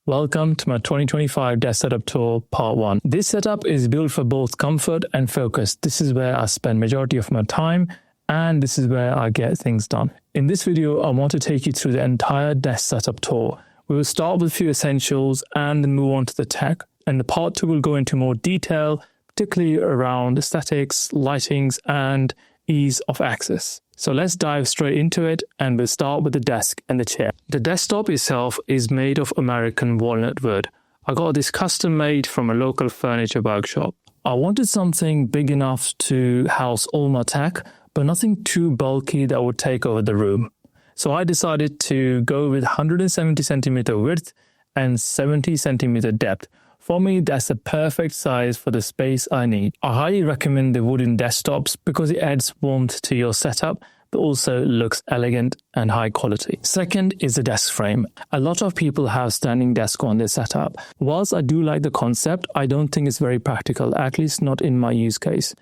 Welcome to my 2025 desk setup tour part 1. This setup is built for both comfort and focus. This is where I spend majority of my time and this is where I get things done. In this video, I want to take you through the entire desk setup tour. We will start with a few essentials and then move on to the tech. And the part 2 will go into more detail, particularly around aesthetics, lightings, and ease of access. So let's dive straight into it, and we'll start with the desk and the chair. The desktop itself is made of American walnut wood. I got this custom made from a local furniture workshop. I wanted something big enough to house all my tech, but nothing too bulky that would take over the room. So I decided to go with 170 centimeter width and 70 centimeter depth. For me, that's the perfect size for the space I need. I highly recommend the wooden desktops because it adds warmth to your setup, but also looks elegant and high quality. Second is the desk frame. A lot of people have standing desks on their setup. Whilst I do like the concept, I don't think it's very practical, at least not in my use case.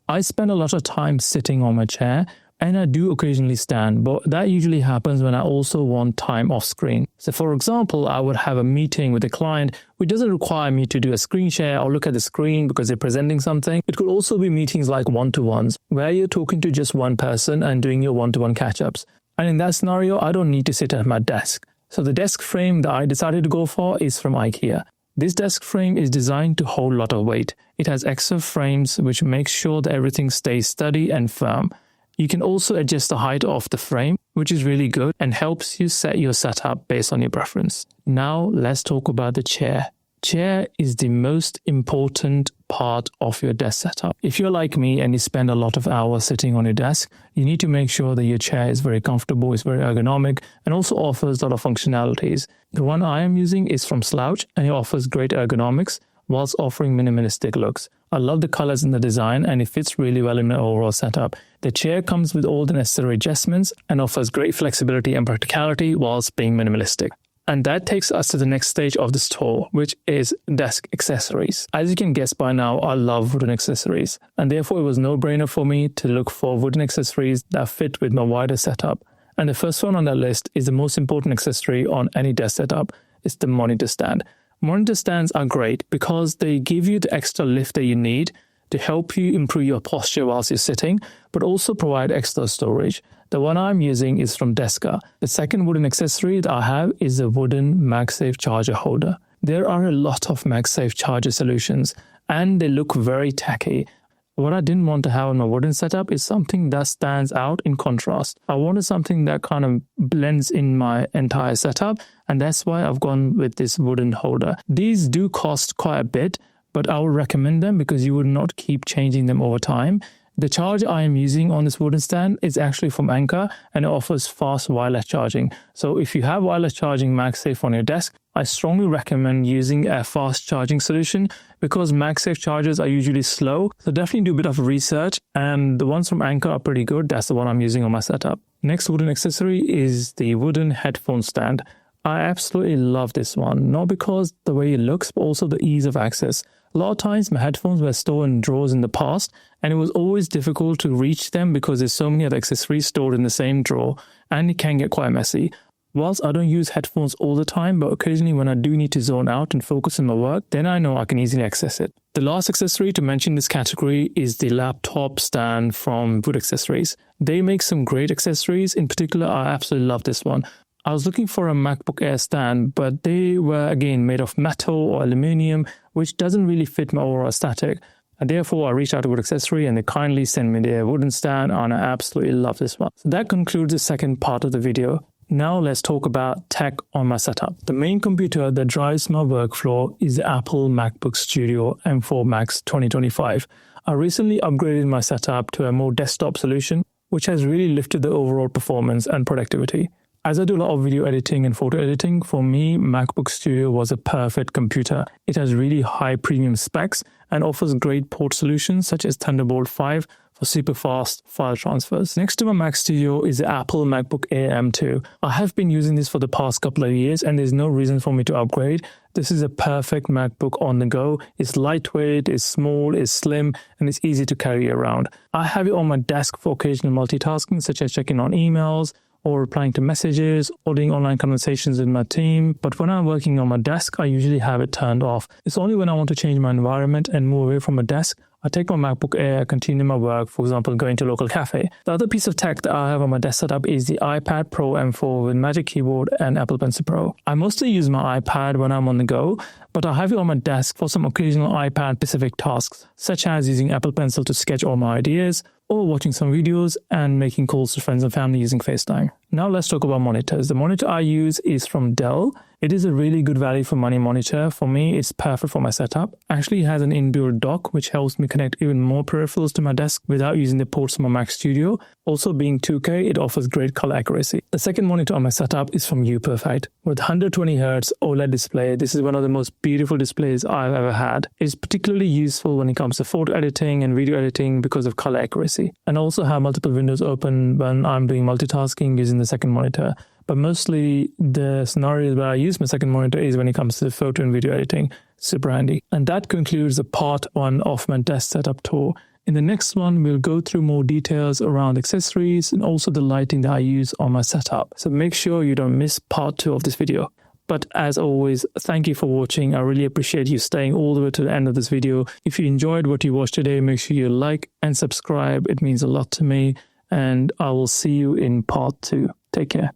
I spend a lot of time sitting on my chair, and I do occasionally stand, but that usually happens when I also want time off screen. So for example, I would have a meeting with a client which doesn't require me to do a screen share or look at the screen because they're presenting something. It could also be meetings like one-to-ones where you're talking to just one person and doing your one-to-one catch-ups. And in that scenario, I don't need to sit at my desk. So the desk frame that I decided to go for is from IKEA. This desk frame is designed to hold a lot of weight. It has extra frames which makes sure that everything stays steady and firm. You can also adjust the height of the frame, which is really good and helps you set your setup based on your preference. Now let's talk about the chair. Chair is the most important part of your desk setup. If you're like me and you spend a lot of hours sitting on your desk, you need to make sure that your chair is very comfortable, is very ergonomic, and also offers a lot of functionalities. The one I am using is from Slouch and it offers great ergonomics whilst offering minimalistic looks. I love the colors in the design and it fits really well in my overall setup. The chair comes with all the necessary adjustments and offers great flexibility and practicality whilst being minimalistic. And that takes us to the next stage of this tour, which is desk accessories. As you can guess by now, I love wooden accessories, and therefore it was no-brainer for me to look for wooden accessories that fit with my wider setup. And the first one on that list is the most important accessory on any desk setup. It's the monitor stand. Monitor stands are great because they give you the extra lift that you need to help you improve your posture whilst you're sitting, but also provide extra storage. The one I'm using is from Deska. The second wooden accessory that I have is a wooden MagSafe charger holder. There are a lot of MagSafe charger solutions and they look very tacky. What I didn't want to have on my wooden setup is something that stands out in contrast. I wanted something that kind of blends in my entire setup, and that's why I've gone with this wooden holder. These do cost quite a bit, but I would recommend them because you would not keep changing them over time. The charger I am using on this wooden stand is actually from Anker and it offers fast wireless charging. So if you have wireless charging MagSafe on your desk, I strongly recommend using a fast charging solution because MagSafe chargers are usually slow. So definitely do a bit of research, and the ones from Anker are pretty good. That's the one I'm using on my setup. Next wooden accessory is the wooden headphone stand. I absolutely love this one, not because the way it looks, but also the ease of access. A lot of times my headphones were stored in drawers in the past and it was always difficult to reach them because there's so many other accessories stored in the same drawer and it can get quite messy. Whilst I don't use headphones all the time, but occasionally when I do need to zone out and focus on my work, then I know I can easily access it. The last accessory to mention in this category is the laptop stand from Wood Accessories. They make some great accessories. In particular, I absolutely love this one. I was looking for a MacBook Air stand, but they were again made of metal or aluminium, which doesn't really fit my overall aesthetic. And therefore, I reached out to Wood Accessory and they kindly sent me their wooden stand, and I absolutely love this one. So that concludes the second part of the video. Now let's talk about tech on my setup. The main computer that drives my workflow is the Apple MacBook Studio M4 Max 2025. I recently upgraded my setup to a more desktop solution, which has really lifted the overall performance and productivity. As I do a lot of video editing and photo editing, for me, MacBook Studio was a perfect computer. It has really high premium specs and offers great port solutions such as Thunderbolt 5 for super fast file transfers. Next to my Mac Studio is the Apple MacBook Air M2. I have been using this for the past couple of years and there's no reason for me to upgrade. This is a perfect MacBook on the go. It's lightweight, it's small, it's slim, and it's easy to carry around. I have it on my desk for occasional multitasking such as checking on emails or replying to messages or doing online conversations with my team. But when I'm working on my desk, I usually have it turned off. It's only when I want to change my environment and move away from a desk, I take my MacBook Air, continue my work, for example, going to a local cafe. The other piece of tech that I have on my desk setup is the iPad Pro M4 with Magic Keyboard and Apple Pencil Pro. I mostly use my iPad when I'm on the go, but I have it on my desk for some occasional iPad-specific tasks, such as using Apple Pencil to sketch all my ideas, or watching some videos and making calls to friends and family using FaceTime. Now let's talk about monitors. The monitor I use is from Dell. It is a really good value for money monitor. For me, it's perfect for my setup. Actually, it has an inbuilt dock, which helps me connect even more peripherals to my desk without using the ports from my Mac Studio. Also, being 2K, it offers great color accuracy. The second monitor on my setup is from UPerfect. With 120Hz OLED display, this is one of the most beautiful displays I've ever had. It's particularly useful when it comes to photo editing and video editing because of color accuracy. And I also have multiple windows open when I'm doing multitasking using the second monitor. But mostly the scenarios where I use my second monitor is when it comes to photo and video editing. Super handy. And that concludes the part 1 of my desk setup tour. In the next one, we'll go through more details around accessories and also the lighting that I use on my setup. So make sure you don't miss part 2 of this video. But as always, thank you for watching. I really appreciate you staying all the way to the end of this video. If you enjoyed what you watched today, make sure you like and subscribe. It means a lot to me. And I will see you in part 2. Take care.